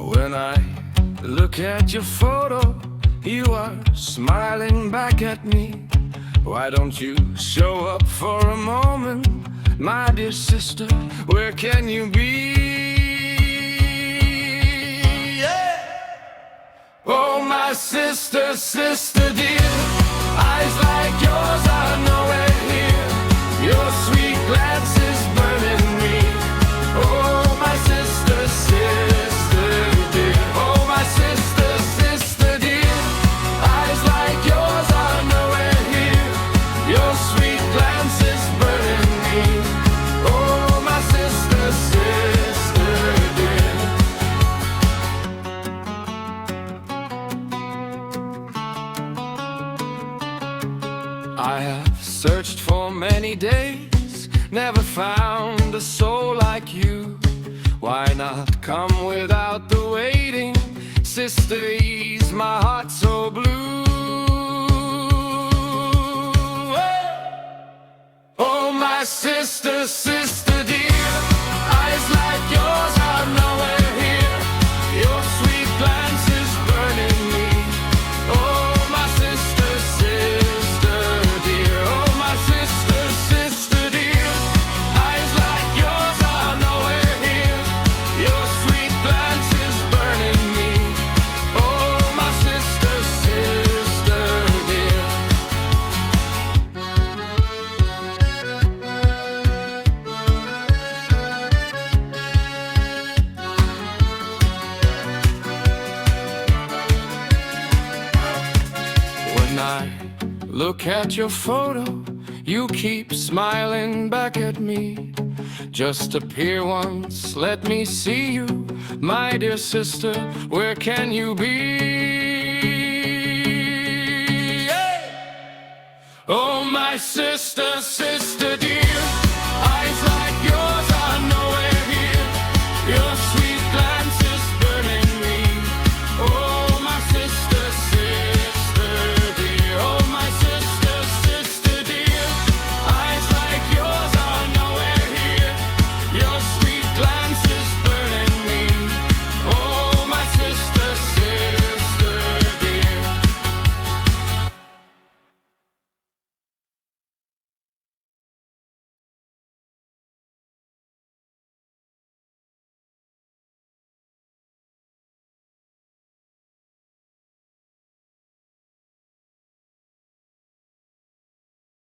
When I look at your photo, you are smiling back at me. Why don't you show up for a moment, my dear sister? Where can you be? Yeah. Oh, my sister, sister dear, eyes like yours are nowhere here. Your sweet glance is burning me. Oh, my sister, sister dear. Oh, my sister, sister dear, eyes like yours are nowhere here. Your sweet glance is burning me. Oh, my sister, sister dear. I have searched for many days, never found a soul like you. Why not come without the waiting? Sister, ease my heart so blue. Oh, my sister, sister dear, eyes like yours are nowhere here. Your sweet glance is burning me. Oh, my sister, sister dear. Oh, my sister, sister dear, eyes like yours are nowhere here. Your sweet glance is burning me. Oh, my sister, sister dear. When I look at your photo, you keep smiling back at me. Just appear once, let me see you, my dear sister, where can you be? Yeah. Oh, my sister, sister dear,